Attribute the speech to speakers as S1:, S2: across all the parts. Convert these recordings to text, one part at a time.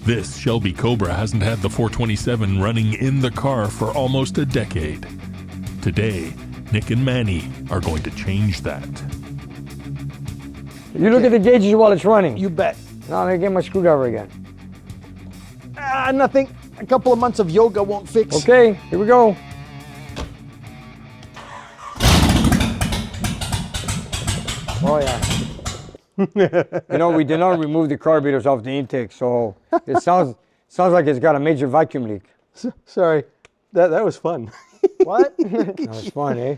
S1: This Shelby Cobra hasn't had the 427 running in the car for almost a decade. Today, Nick and Manny are going to change that.
S2: You look at the gauges while it's running.
S3: You bet.
S2: Now I'm gonna get my screwdriver again.
S3: Nothing. A couple of months of yoga won't fix.
S2: Okay, here we go. Oh yeah. You know, we did not remove the carburetors off the intake, so it sounds like it's got a major vacuum leak.
S3: Sorry, that was fun.
S2: What? That was fun, eh?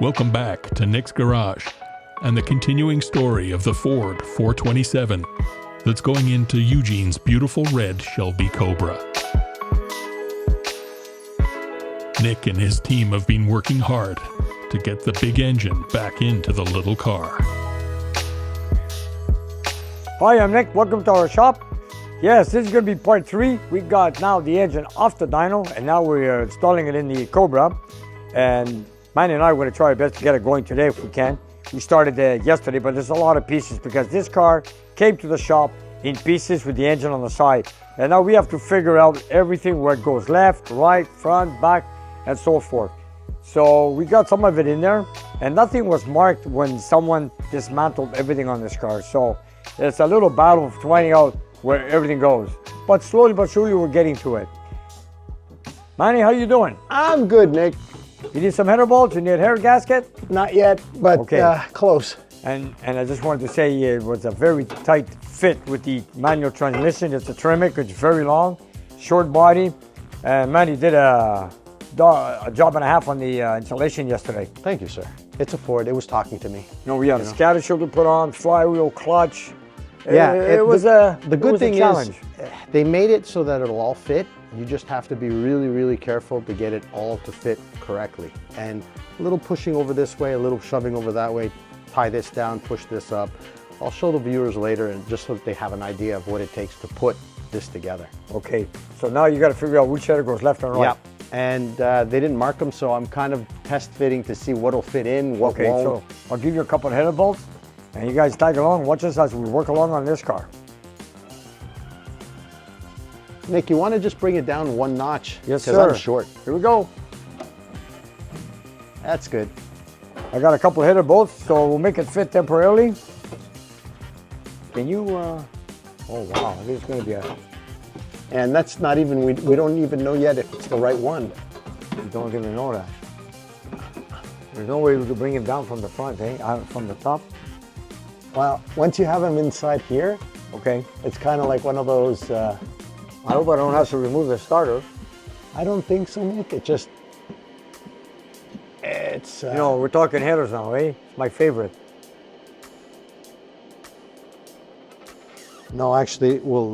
S1: Welcome back to Nick's Garage and the continuing story of the Ford 427 that's going into Eugene's beautiful red Shelby Cobra. Nick and his team have been working hard to get the big engine back into the little car.
S2: Hi, I'm Nick. Welcome to our shop. Yes, this is going to be part 3. We got now the engine off the dyno, and now we're installing it in the Cobra. And Manny and I are going to try our best to get it going today if we can. We started yesterday, but there's a lot of pieces because this car came to the shop in pieces with the engine on the side. And now we have to figure out everything where it goes left, right, front, back, and so forth. So we got some of it in there, and nothing was marked when someone dismantled everything on this car. So it's a little battle of finding out where everything goes. But slowly but surely we're getting to it. Manny, how you doing?
S3: I'm good, Nick.
S2: You need some header bolts? You need a hair gasket?
S3: Not yet, but
S2: Okay.
S3: Close.
S2: And I just wanted to say it was a very tight fit with the manual transmission. It's a Tremec, it's very long, short body. And Manny did a job and a half on the installation yesterday.
S3: Thank you, sir. It's a Ford. It was talking to me.
S2: You know, we had a scatter shield to put on, flywheel, clutch.
S3: Yeah,
S2: it was a
S3: good thing
S2: challenge.
S3: is they made it so that it'll all fit. You just have to be really, really careful to get it all to fit correctly. And a little pushing over this way, a little shoving over that way, tie this down, push this up. I'll show the viewers later, and just so that they have an idea of what it takes to put this together.
S2: Okay, so now you got to figure out which header goes left and right.
S3: Yeah, and they didn't mark them, so I'm kind of test fitting to see what'll fit in, what
S2: Okay,
S3: won't.
S2: so I'll give you a couple of header bolts, and you guys tag along. Watch us as we work along on this car.
S3: Nick, you want to just bring it down one notch?
S2: Yes,
S3: because
S2: sir.
S3: I'm short.
S2: Here we go.
S3: That's good.
S2: I got a couple of header bolts, so we'll make it fit temporarily. Can you, oh wow, this is going to be a,
S3: And that's not even, we don't even know yet if it's the right one.
S2: you don't even know that. There's no way we could bring him down from the front, eh? From the top.
S3: Well, once you have them inside here,
S2: Okay.
S3: it's kind of like one of those,
S2: I hope I don't have to remove the starter.
S3: I don't think so, Nick. It just, it's,
S2: You know, we're talking headers now, eh? It's my favorite.
S3: no, actually, we'll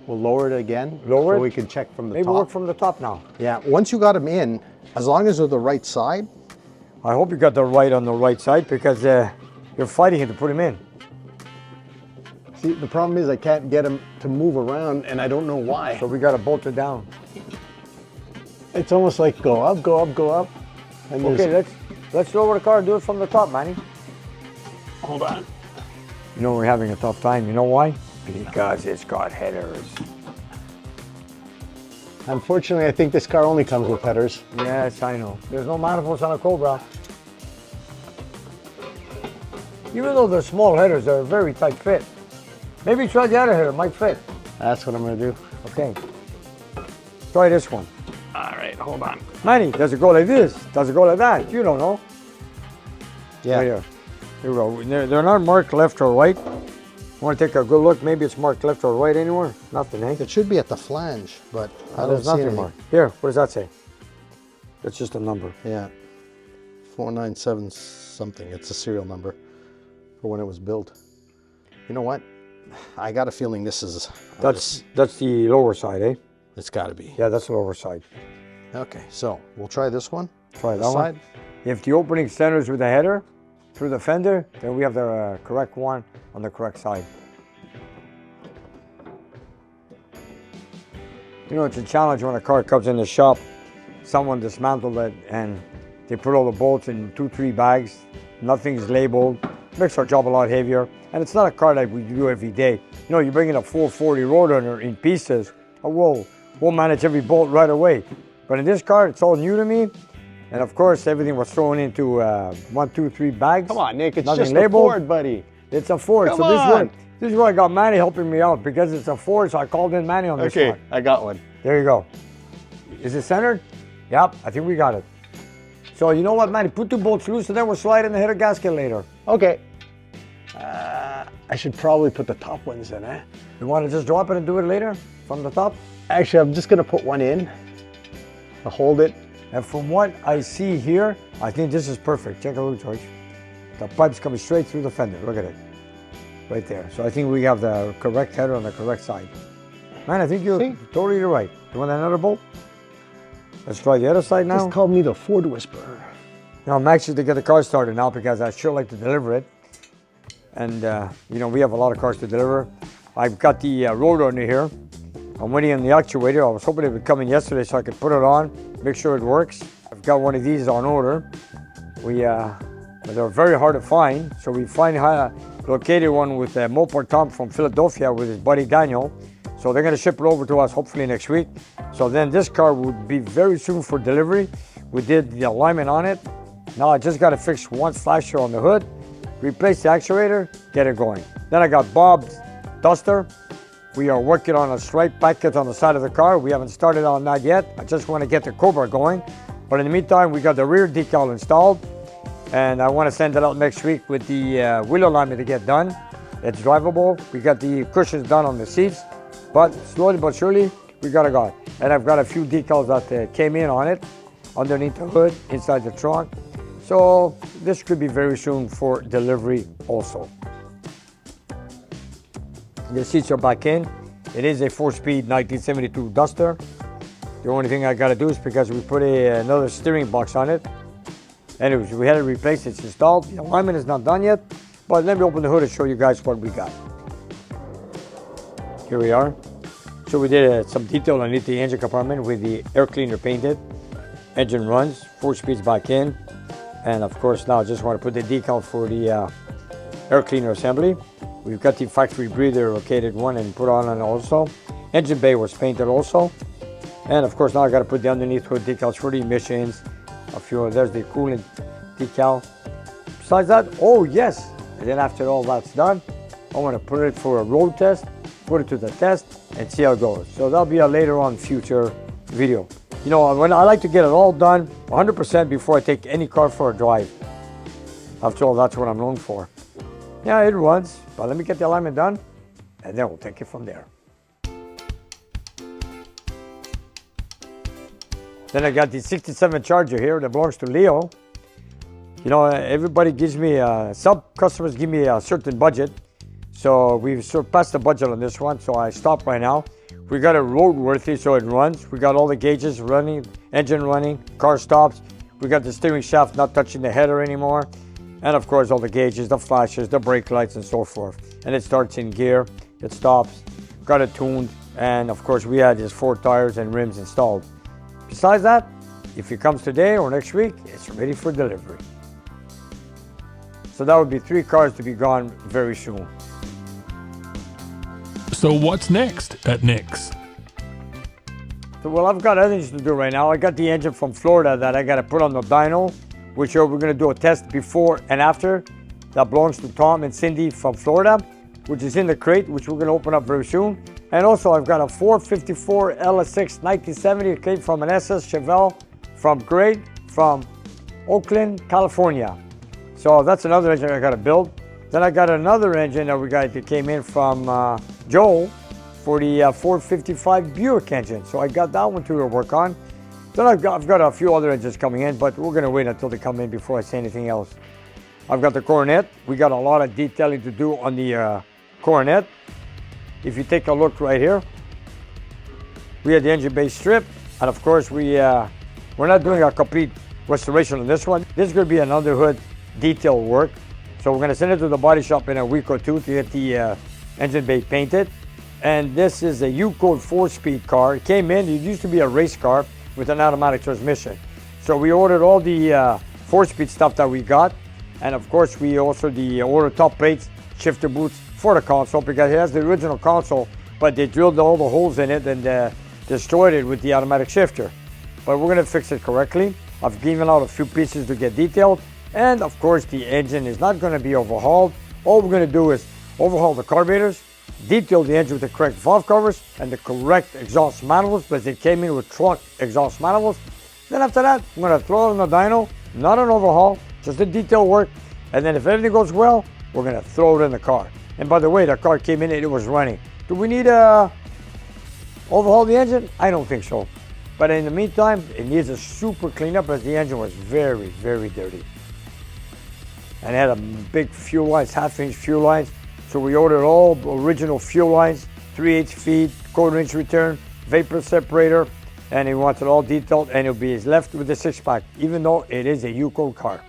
S3: lower it again.
S2: Lower
S3: so
S2: it?
S3: we can check from the
S2: Maybe
S3: top.
S2: work from the top now.
S3: Yeah, once you got them in, as long as they're the right side,
S2: I hope you got the right on the right side because you're fighting it to put him in.
S3: see, the problem is I can't get them to move around, and I don't know why.
S2: So we got to bolt it down.
S3: It's almost like go up, go up, go up. And
S2: Okay, let's lower the car and do it from the top, Manny.
S3: hold on.
S2: You know we're having a tough time. You know why? Because it's got headers.
S3: Unfortunately, I think this car only comes with headers.
S2: Yes, I know. There's no manifolds on a Cobra. Even though they're small headers, they're a very tight fit. Maybe try the other header, it might fit.
S3: That's what I'm gonna do.
S2: Okay. Try this one.
S3: All right, hold on.
S2: Manny, does it go like this? Does it go like that? You don't know.
S3: Yeah.
S2: Right here. Here we go. They're not marked left or right. Want to take a good look? Maybe it's marked left or right anywhere? Nothing, eh?
S3: It should be at the flange, but I don't
S2: There's
S3: see
S2: nothing
S3: anything.
S2: marked. Here, what does that say? That's just a number.
S3: Yeah, 497 something. It's a serial number for when it was built. You know what? I got a feeling this is.
S2: That's the lower side, eh?
S3: It's got to be.
S2: Yeah, that's the lower side.
S3: Okay, so we'll try this one.
S2: Try that
S3: This
S2: one.
S3: side.
S2: If the opening centers with the header through the fender, then we have the correct one on the correct side. You know, it's a challenge when a car comes in the shop, someone dismantled it and they put all the bolts in 2-3 bags, nothing's labeled, makes our job a lot heavier. And it's not a car that we do every day. You know, you bring in a 440 Roadrunner in pieces, oh, we'll manage every bolt right away. But in this car, it's all new to me. And of course, everything was thrown into 1, 2, 3 bags.
S3: Come on, Nick, it's
S2: nothing
S3: just
S2: labeled.
S3: a Ford, buddy.
S2: It's a Ford.
S3: Come
S2: so
S3: on.
S2: This is where I got Manny helping me out because it's a Ford, so I called in Manny on this one.
S3: Okay, I got one.
S2: There you go. Is it centered? Yep, I think we got it. So you know what, Manny? Put 2 bolts loose and then we'll slide in the header gasket later.
S3: Okay. I should probably put the top ones in, eh?
S2: You want to just drop it and do it later from the top?
S3: Actually, I'm just gonna put one in. I'll hold it.
S2: And from what I see here, I think this is perfect. Check it out, George. The pipe's coming straight through the fender. Look at it. Right there. So I think we have the correct header on the correct side. Man, I think you're totally right. You want another bolt? Let's try the other side now.
S3: Just call me the Ford Whisperer.
S2: Now I'm anxious to get the car started now because I sure like to deliver it. And you know, we have a lot of cars to deliver. I've got the Roadrunner here. I'm waiting on the actuator. I was hoping it would come in yesterday so I could put it on, make sure it works. I've got one of these on order. They're very hard to find, so we located one with Mopar Tom from Philadelphia with his buddy Daniel. So they're gonna ship it over to us hopefully next week. So then this car would be very soon for delivery. We did the alignment on it. Now I just gotta fix one flasher on the hood, replace the actuator, get it going. Then I got Bob's Duster. We are working on a stripe packet on the side of the car. We haven't started on that yet. I just want to get the Cobra going. But in the meantime, we got the rear decal installed. And I want to send it out next week with the wheel alignment to get done. It's drivable. We got the cushions done on the seats. But slowly but surely, we got it going. And I've got a few decals that came in on it, underneath the hood, inside the trunk. So this could be very soon for delivery also. The seats are back in. It is a 4-speed 1972 Duster. The only thing I got to do is because we put another steering box on it. Anyways, we had to replace it. It's installed. The alignment is not done yet, but let me open the hood and show you guys what we got. Here we are. So we did some detail underneath the engine compartment with the air cleaner painted. Engine runs, 4 speeds back in. And of course now I just want to put the decal for the air cleaner assembly. We've got the factory breather located one and put on also. Engine bay was painted also. And of course now I got to put the underneath hood decals for the emissions. There's the coolant decal. Besides that, oh yes. And then after all that's done, I want to put it for a road test, put it to the test and see how it goes. So that'll be a later on future video. You know, when I like to get it all done 100% before I take any car for a drive. After all, that's what I'm known for. Yeah, it runs, but let me get the alignment done and then we'll take it from there. Then I got the 67 Charger here that belongs to Leo. You know, everybody gives me, some customers give me a certain budget. So we've surpassed the budget on this one, so I stopped right now. We got it roadworthy so it runs. We got all the gauges running, engine running, car stops. We got the steering shaft not touching the header anymore. And of course all the gauges, the flashes, the brake lights and so forth. And it starts in gear, it stops, got it tuned. And of course we had his 4 tires and rims installed. Besides that, if it comes today or next week, it's ready for delivery. So that would be 3 cars to be gone very soon.
S1: So what's next at Nick's?
S2: So, well, I've got other things to do right now. I got the engine from Florida that I got to put on the dyno, which we're going to do a test before and after. That belongs to Tom and Cindy from Florida, which is in the crate, which we're going to open up very soon. And also I've got a 454 LS6 1970. It came from an SS Chevelle from Greg from Oakland, California. So that's another engine I got to build. Then I got another engine that came in from Joel for the 455 Buick engine. So I got that one to work on. Then I've got a few other engines coming in, but we're gonna wait until they come in before I say anything else. I've got the Coronet. We got a lot of detailing to do on the Coronet. If you take a look right here, we had the engine bay strip, and of course we're not doing a complete restoration on this one. This is gonna be an underhood detail work. So we're gonna send it to the body shop in a week or two to get the engine bay painted. And this is a U-Code 4-speed car. It came in, it used to be a race car with an automatic transmission. So we ordered all the 4-speed stuff that we got. And of course, we also ordered top plates, shifter boots for the console because it has the original console, but they drilled all the holes in it and destroyed it with the automatic shifter. But we're gonna fix it correctly. I've given out a few pieces to get detailed. And of course, the engine is not gonna be overhauled. All we're gonna do is overhaul the carburetors, detail the engine with the correct valve covers and the correct exhaust manifolds because they came in with truck exhaust manifolds. Then after that, I'm gonna throw it in the dyno, not an overhaul, just the detail work. And then if everything goes well, we're gonna throw it in the car. And by the way, the car came in and it was running. Do we need to overhaul the engine? I don't think so. But in the meantime, it needs a super cleanup as the engine was very, very dirty. And it had a big fuel lines, half-inch fuel lines. So we ordered all original fuel lines, 3/8 feet, quarter-inch return, vapor separator, and he wants it all detailed, and it'll be left with the 6-pack, even though it is a U-Code car.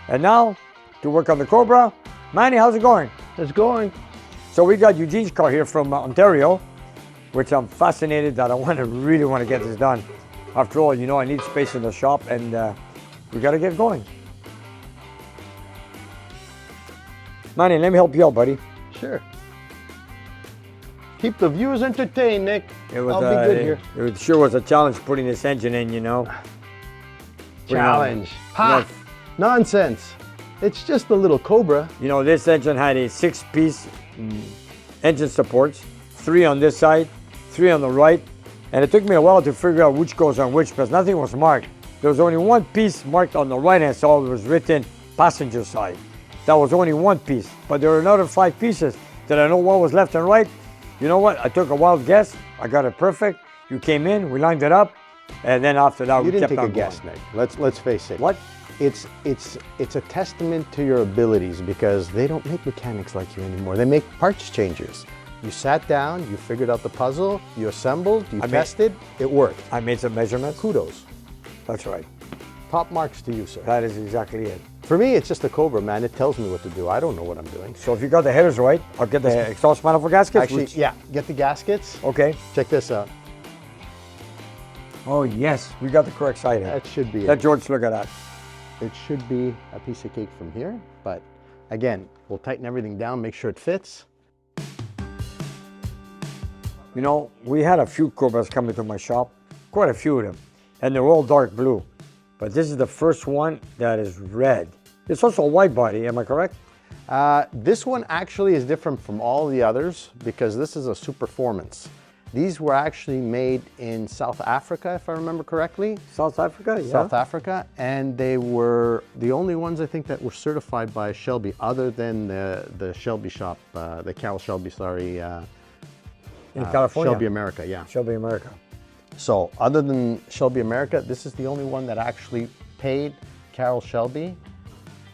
S2: And now, to work on the Cobra, Manny, how's it going?
S3: It's going.
S2: So we got Eugene's car here from Ontario, which I'm fascinated that I really want to get this done. After all, you know, I need space in the shop, and we got to get going. Manny, let me help you out, buddy.
S3: Sure. Keep the viewers entertained, Nick. I'll be good here.
S2: It sure was a challenge putting this engine in, you know.
S3: Challenge. Ha! Nonsense. It's just a little Cobra.
S2: You know, this engine had a 6-piece engine supports, 3 on this side, 3 on the right, and it took me a while to figure out which goes on which because nothing was marked. There was only one piece marked on the right-hand side. It was written passenger side. That was only one piece, but there were another 5 pieces. Did I know what was left and right? You know what? I took a wild guess. I got it perfect. You came in, we lined it up, and then after that, we kept on going.
S3: You didn't take a guess, Nick. Let's face it.
S2: What?
S3: It's a testament to your abilities because they don't make mechanics like you anymore. They make parts changers. You sat down, you figured out the puzzle, you assembled, you tested, it worked.
S2: I made some measurements.
S3: Kudos.
S2: That's right.
S3: Top marks to you, sir.
S2: That is exactly it.
S3: For me, it's just a Cobra, man. It tells me what to do. I don't know what I'm doing.
S2: So if you got the headers right, I'll get the exhaust manifold gaskets.
S3: Actually, yeah, get the gaskets.
S2: Okay.
S3: Check this out.
S2: Oh yes, we got the correct side here.
S3: That should be
S2: Let
S3: it.
S2: George look at that.
S3: It should be a piece of cake from here, but again, we'll tighten everything down, make sure it fits.
S2: You know, we had a few Cobras coming to my shop, quite a few of them, and they're all dark blue. But this is the first one that is red. It's also a white body, am I correct?
S3: This one actually is different from all the others because this is a Superformance. These were actually made in South Africa, if I remember correctly.
S2: South Africa, yeah.
S3: South Africa, and they were the only ones I think that were certified by Shelby, other than the Shelby shop, the Carroll Shelby, sorry.
S2: In California?
S3: Shelby America, yeah.
S2: Shelby America.
S3: So other than Shelby America, this is the only one that actually paid Carroll Shelby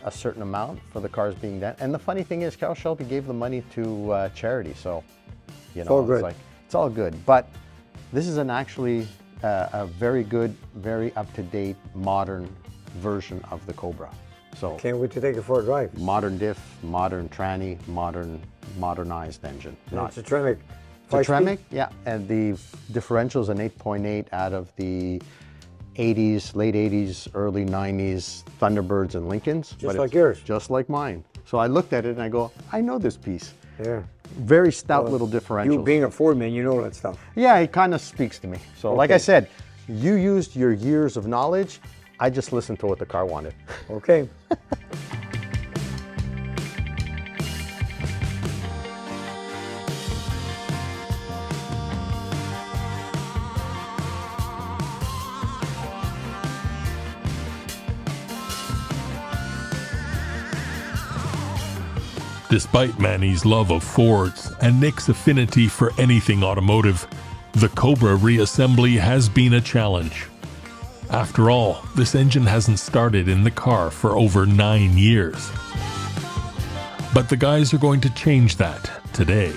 S3: a certain amount for the cars being done. And the funny thing is, Carroll Shelby gave the money to charity, so you know, it's all good. But this is actually a very good, very up-to-date, modern version of the Cobra. So
S2: can't wait to take it for a drive.
S3: Modern diff, modern tranny, modernized engine.
S2: It's a Tremec.
S3: It's a Tremec, yeah, and the differential is an 8.8 out of the 80s, late 80s, early 90s Thunderbirds and Lincolns.
S2: Just like yours.
S3: Just like mine. So I looked at it and I go, I know this piece.
S2: Yeah.
S3: Very stout little differential.
S2: You being a Ford man, you know that stuff.
S3: Yeah, it kind of speaks to me. So like I said, you used your years of knowledge. I just listened to what the car wanted.
S2: Okay.
S1: Despite Manny's love of Fords and Nick's affinity for anything automotive, the Cobra reassembly has been a challenge. After all, this engine hasn't started in the car for over 9 years. But the guys are going to change that today.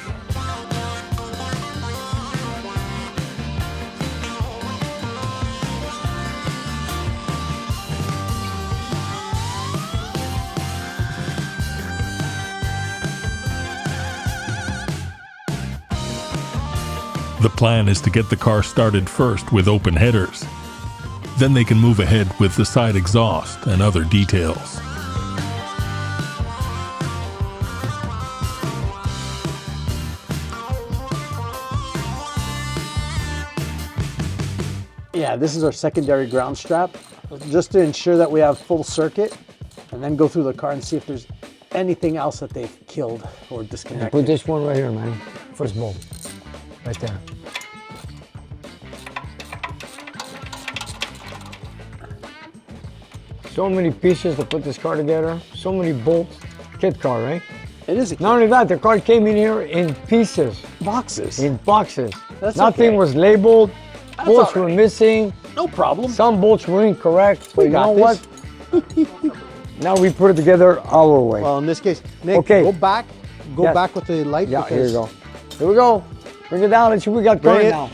S1: The plan is to get the car started first with open headers. Then they can move ahead with the side exhaust and other details.
S3: Yeah, this is our secondary ground strap, just to ensure that we have full circuit, and then go through the car and see if there's anything else that they've killed or disconnected.
S2: Put this one right here, man. First bolt. Right there. So many pieces to put this car together. So many bolts. Kit car, right?
S3: It is a
S2: Not only that, the car came in here in pieces.
S3: boxes.
S2: In boxes.
S3: That's
S2: Nothing
S3: okay.
S2: was labeled. Bolts
S3: all
S2: were
S3: right.
S2: missing.
S3: No problem.
S2: Some bolts were incorrect. But you
S3: got
S2: know
S3: this.
S2: what? Now we put it together our way.
S3: Well, in this case, Nick,
S2: Okay.
S3: go back
S2: Yes.
S3: with the light.
S2: Yeah, here you
S3: because
S2: go. Here we go. Bring it down. Let's see what we got
S3: Bring
S2: going
S3: it.
S2: now.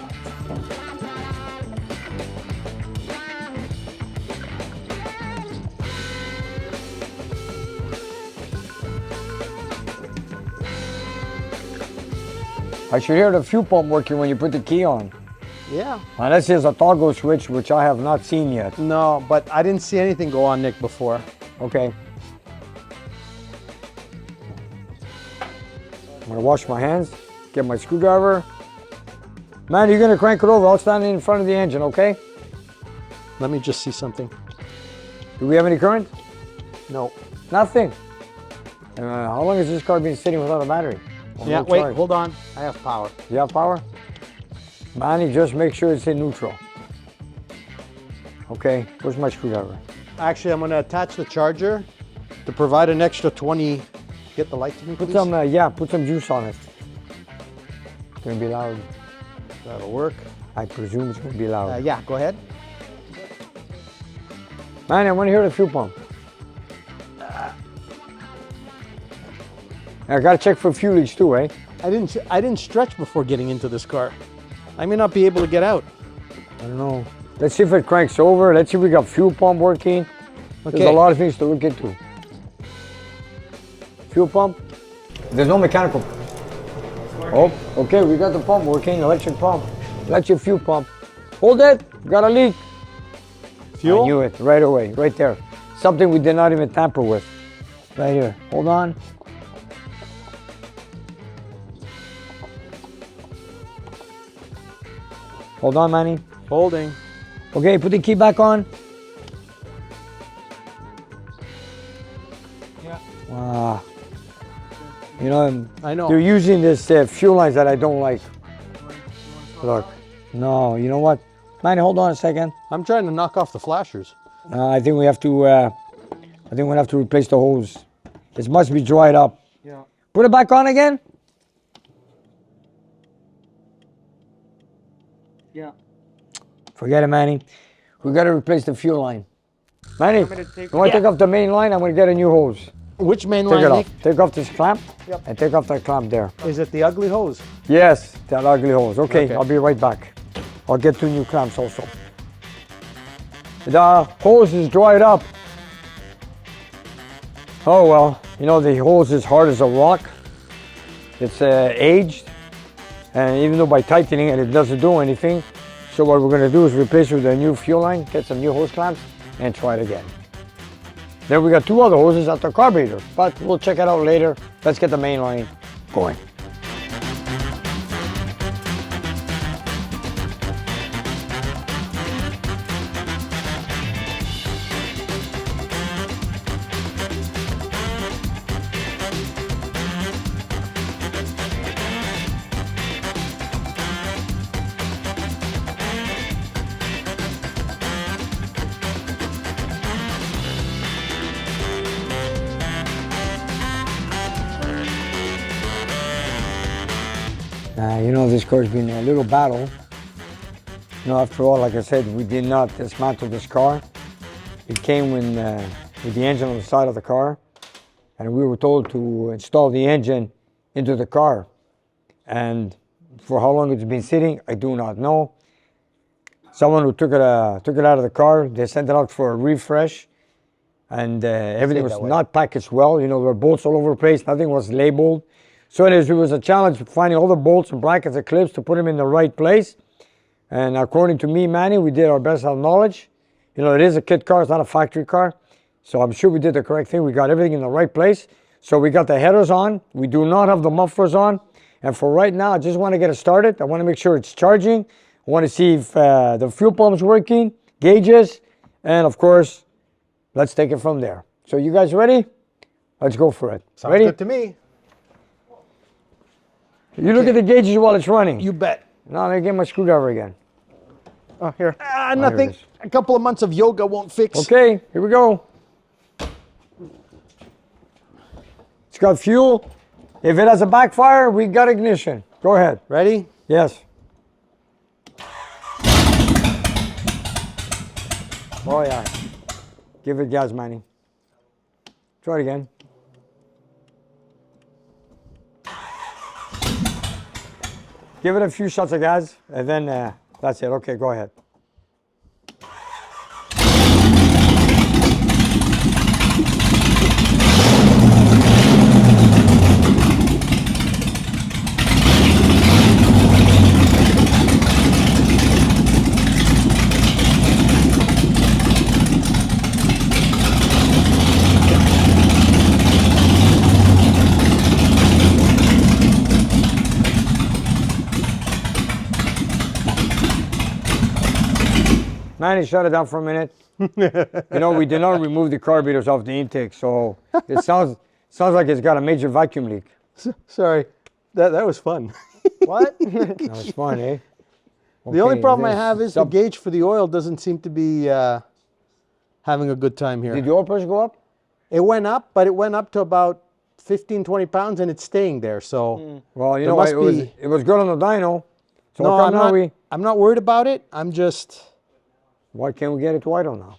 S2: I should hear the fuel pump working when you put the key on.
S3: Yeah.
S2: Unless there's a toggle switch, which I have not seen yet.
S3: No, but I didn't see anything go on, Nick, before.
S2: Okay. I'm gonna wash my hands, get my screwdriver. Man, you're gonna crank it over. I'll stand in front of the engine, okay?
S3: Let me just see something.
S2: Do we have any current?
S3: No.
S2: Nothing. How long has this car been sitting without a battery? Or
S3: Yeah,
S2: no
S3: wait,
S2: charge?
S3: hold on. I have power.
S2: You have power? Manny, just make sure it's in neutral. Okay, where's my screwdriver?
S3: Actually, I'm gonna attach the charger to provide an extra 20. Get the light to me,
S2: Put
S3: please.
S2: some, put some juice on it. It's gonna be loud.
S3: That'll work.
S2: I presume it's gonna be loud.
S3: Yeah, go ahead.
S2: Manny, I wanna hear the fuel pump. I gotta check for fuel leaks too, eh?
S3: I didn't stretch before getting into this car. I may not be able to get out.
S2: I don't know. Let's see if it cranks over. Let's see if we got fuel pump working. There's
S3: Okay.
S2: a lot of things to look into. Fuel pump. There's no mechanical. Oh, okay, we got the pump working, electric pump. Electric fuel pump. Hold it, got a leak.
S3: Fuel?
S2: I knew it right away, right there. Something we did not even tamper with. Right here, hold on. Hold on, Manny.
S3: Holding.
S2: Okay, put the key back on.
S3: Yeah.
S2: Ah. You know,
S3: I know.
S2: they're using this fuel lines that I don't like. Look. No, you know what? Manny, hold on a second.
S3: I'm trying to knock off the flashers.
S2: I think we have to. I think we have to replace the hose. It must be dried up.
S3: Yeah.
S2: Put it back on again.
S3: Yeah.
S2: Forget it, Manny. We got to replace the fuel line. Manny, you want to take off the main line? I'm going to get a new hose.
S3: Which main
S2: Take
S3: line,
S2: it
S3: Nick?
S2: off. Take off this clamp.
S3: Yep.
S2: And take off that clamp there.
S3: Is it the ugly hose?
S2: Yes, that ugly hose. Okay,
S3: Okay.
S2: I'll be right back. I'll get 2 new clamps also. The hose is dried up. Oh well, you know the hose is hard as a rock. It's aged, and even though by tightening it, it doesn't do anything. So what we're going to do is replace it with a new fuel line, get some new hose clamps, and try it again. Then we got 2 other hoses at the carburetor, but we'll check it out later. Let's get the main line going. You know, this car's been a little battle. You know, after all, like I said, we did not dismantle this car. It came with the engine on the side of the car, and we were told to install the engine into the car. And for how long it's been sitting, I do not know. Someone who took it out of the car, they sent it out for a refresh, and everything was not packaged well. You know, there were bolts all over the place. Nothing was labeled. So it was a challenge finding all the bolts and brackets and clips to put them in the right place. And according to me, Manny, we did our best out of knowledge. You know, it is a kit car, it's not a factory car. So I'm sure we did the correct thing. We got everything in the right place. So we got the headers on. We do not have the mufflers on. And for right now, I just want to get it started. I want to make sure it's charging. I want to see if the fuel pump's working, gauges, and of course, let's take it from there. So you guys ready? Let's go for it.
S3: Sounds
S2: Ready?
S3: good to me.
S2: You look at the gauges while it's running.
S3: You bet.
S2: Now let me get my screwdriver again.
S3: Oh, here. Nothing.
S2: it is.
S3: A couple of months of yoga won't fix.
S2: Okay, here we go. It's got fuel. If it has a backfire, we got ignition. Go ahead.
S3: Ready?
S2: Yes. Oh yeah. Give it gas, Manny. Try it again. Give it a few shots of gas, and then that's it. Okay, go ahead. Manny, shut it down for a minute. You know, we did not remove the carburetors off the intake, so it sounds like it's got a major vacuum leak.
S3: Sorry. That was fun.
S2: What? That was fun, eh?
S3: The only
S2: Okay,
S3: problem I
S2: this
S3: have is the gauge for the oil doesn't seem to be having a good time here.
S2: Did the oil pressure go up?
S3: It went up, but it went up to about 15, 20 pounds, and it's staying there. So,
S2: Well, you
S3: There
S2: know what?
S3: must
S2: It was good on the dyno. So
S3: no,
S2: how come
S3: I'm not worried about it. I'm just,
S2: why can't we get it to idle now?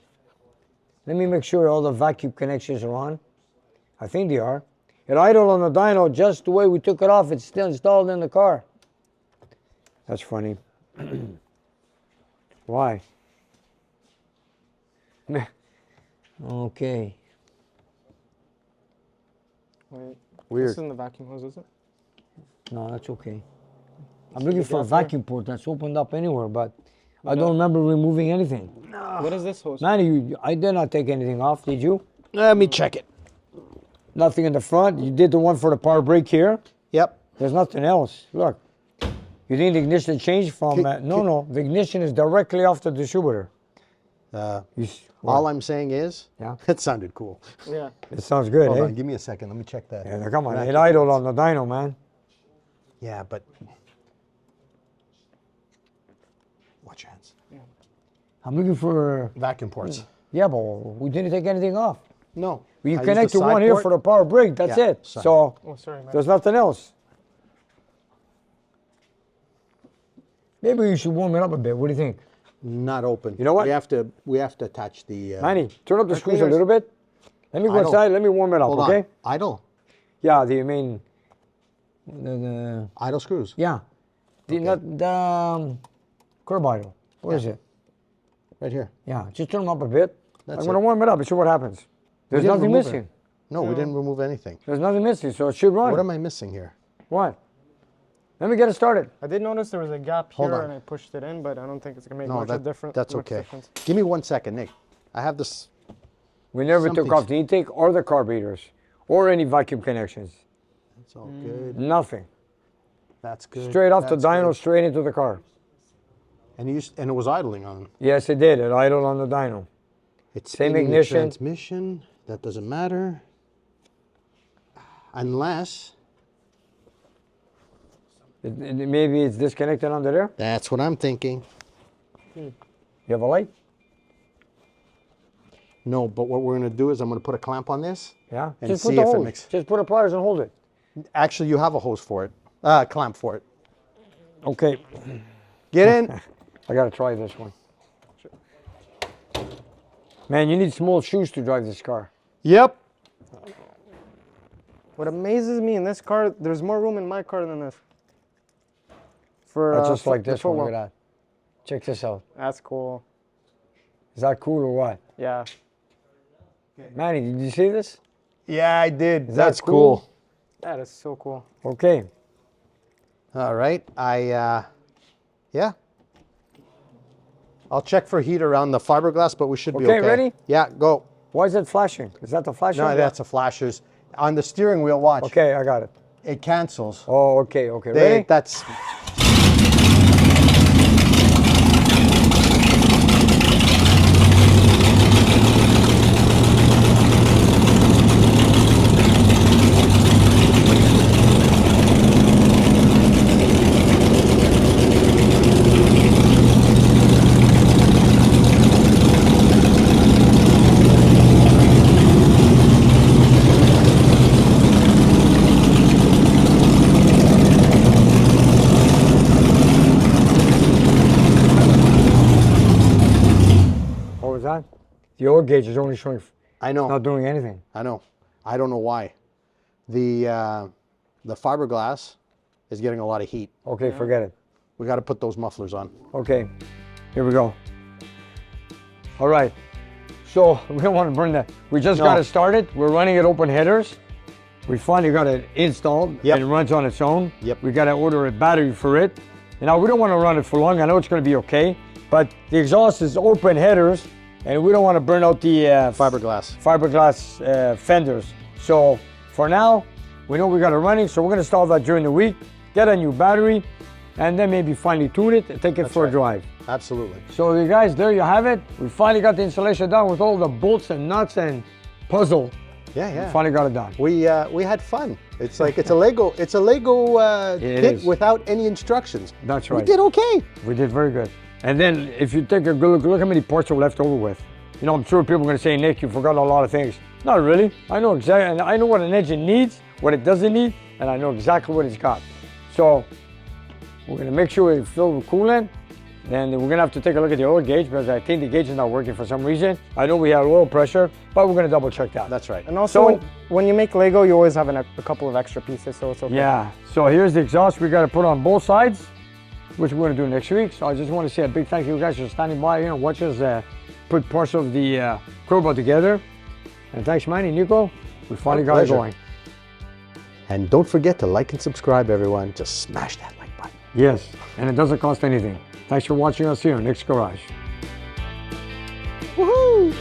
S2: Let me make sure all the vacuum connections are on. I think they are. It idled on the dyno just the way we took it off. It's still installed in the car. That's funny. Why? Okay.
S4: Wait,
S3: Weird.
S4: This isn't the vacuum hose, is it?
S2: No, that's okay. I'm looking for a vacuum port that's opened up anywhere, but I don't remember removing anything.
S4: What is this hose?
S2: Manny, I did not take anything off, did you?
S3: let me check it.
S2: Nothing in the front. You did the one for the power brake here.
S3: Yep.
S2: There's nothing else. Look. You think the ignition changed from... no, the ignition is directly off the distributor.
S3: All I'm saying is,
S2: Yeah.
S3: it sounded cool.
S4: Yeah.
S2: It sounds good,
S3: Hold
S2: eh?
S3: on, give me a second. Let me check that.
S2: Yeah, come on. It idled on the dyno, man.
S3: Yeah, but watch your hands.
S2: I'm looking for...
S3: Vacuum ports.
S2: Yeah, but we didn't take anything off.
S3: No.
S2: You
S3: I used
S2: connect
S3: the
S2: to one
S3: side
S2: here
S3: port.
S2: for the power brake. That's
S3: Yeah,
S2: it.
S3: sorry.
S2: So
S4: Oh, sorry, man.
S2: there's nothing else. Maybe you should warm it up a bit. What do you think?
S3: Not open.
S2: You know what?
S3: We have to attach the.
S2: Manny, turn up the screws a
S3: cleaners.
S2: little bit. Let me go
S3: Idle.
S2: inside. Let me warm it up,
S3: Hold
S2: okay?
S3: on. Idle.
S2: Yeah, the main... The
S3: Idle screws.
S2: yeah. Not the curb idle. What is it?
S3: Right here.
S2: Yeah, just turn them up a bit.
S3: That's
S2: I'm going to
S3: it.
S2: warm it up and see what happens. There's
S3: didn't
S2: nothing
S3: remove it.
S2: missing.
S3: No, we didn't remove anything.
S2: There's nothing missing, so it should run.
S3: What am I missing here?
S2: What? Let me get it started.
S4: I did notice there was a gap
S3: Hold
S4: here
S3: on.
S4: and I pushed it in, but I don't think it's gonna make
S3: No,
S4: much of difference.
S3: that's okay. Give me 1 second, Nick. I have this.
S2: We never took
S3: Something's-
S2: off the intake or the carburetors or any vacuum connections.
S3: It's all good.
S2: Nothing.
S3: That's good.
S2: Straight off the
S3: That's
S2: dyno,
S3: good.
S2: straight into the car.
S3: And it was idling on.
S2: Yes, it did. It idled on the dyno.
S3: It's
S2: Same
S3: spinning the
S2: ignition.
S3: transmission. That doesn't matter. Unless.
S2: Maybe it's disconnected under there.
S3: That's what I'm thinking.
S2: You have a light?
S3: No, but what we're going to do is I'm going to put a clamp on this.
S2: Yeah.
S3: And
S2: Just
S3: see
S2: put the
S3: if it
S2: hose.
S3: makes-
S2: Just put a pliers and hold it.
S3: Actually, you have a hose for it. Clamp for it.
S2: Okay.
S3: Get in.
S2: I gotta try this one. Man, you need small shoes to drive this car.
S3: Yep.
S4: What amazes me in this car, there's more room in my car than this. For
S2: That's just like
S4: the
S2: this one. Look at
S4: footwell.
S2: that. Check this out.
S4: That's cool.
S2: Is that cool or what?
S4: Yeah.
S2: Manny, did you see this?
S3: Yeah, I did.
S2: that
S3: That's
S2: cool?
S3: cool.
S4: That is so cool.
S2: Okay.
S3: All right, yeah. I'll check for heat around the fiberglass, but we should be okay.
S2: Okay, ready?
S3: Yeah, go.
S2: Why is it flashing? Is that the flashing?
S3: No, that's a flashers. On the steering wheel, watch.
S2: Okay, I got it.
S3: It cancels.
S2: Oh, okay, okay. Ready?
S3: That's...
S2: What was that? The oil gauge is only showing,
S3: I know.
S2: not doing anything.
S3: I know. I don't know why. The fiberglass is getting a lot of heat.
S2: Okay, forget it.
S3: We got to put those mufflers on.
S2: Okay, here we go. All right, so we don't want to burn that. We just got it started. We're running it open headers. We finally got it installed.
S3: Yep.
S2: And it runs on its own.
S3: Yep.
S2: We got to order a battery for it. And now we don't want to run it for long. I know it's going to be okay, but the exhaust is open headers, and we don't want to burn out the fiberglass fenders. So for now, we know we got it running, so we're going to install that during the week, get a new battery, and then maybe finally tune it and take it for a drive.
S3: Absolutely.
S2: So you guys, there you have it. We finally got the installation done with all the bolts and nuts and puzzle.
S3: Yeah, yeah.
S2: We finally got it done.
S3: We had fun. It's like it's a Lego kit without any instructions.
S2: That's right.
S3: We did okay.
S2: We did very good. And then if you take a good look how many parts are left over with. You know, I'm sure people are going to say, Nick, you forgot a lot of things. Not really. I know exactly, and I know what an engine needs, what it doesn't need, and I know exactly what it's got. So we're going to make sure we fill with coolant. Then we're going to have to take a look at the oil gauge because I think the gauge is not working for some reason. I know we have oil pressure, but we're going to double check that.
S3: That's right.
S4: And also, when you make Lego, you always have a couple of extra pieces, so it's okay.
S2: Yeah, so here's the exhaust we got to put on both sides, which we're going to do next week. So I just want to say a big thank you guys for standing by, watch us put parts of the Cobra together. And thanks, Manny, Nico. We finally got it going.
S3: And don't forget to like and subscribe, everyone. Just smash that like button.
S2: Yes, and it doesn't cost anything. Thanks for watching us here on Nick's Garage.
S3: Woohoo!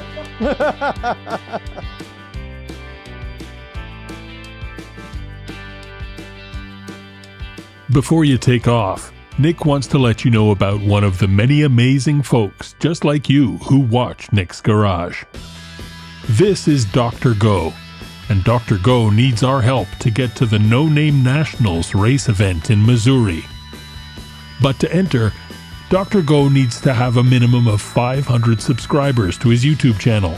S1: Before you take off, Nick wants to let you know about one of the many amazing folks just like you who watch Nick's Garage. This is Dr. Go, and Dr. Go needs our help to get to the No Name Nationals race event in Missouri. But to enter, Dr. Go needs to have a minimum of 500 subscribers to his YouTube channel.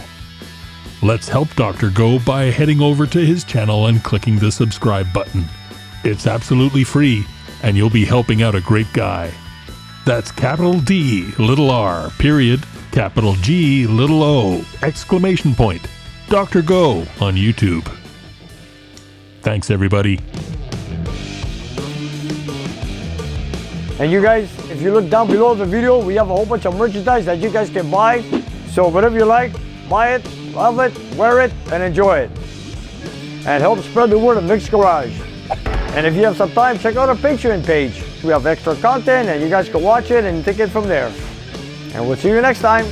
S1: Let's help Dr. Go by heading over to his channel and clicking the subscribe button. It's absolutely free, and you'll be helping out a great guy. That's capital D, little r, period, capital G, little o, exclamation point, Dr. Go on YouTube. Thanks, everybody.
S2: And you guys, if you look down below the video, we have a whole bunch of merchandise that you guys can buy. So whatever you like, buy it, love it, wear it, and enjoy it. And help spread the word of Nick's Garage. And if you have some time, check out our Patreon page. We have extra content and you guys can watch it and take it from there. And we'll see you next time.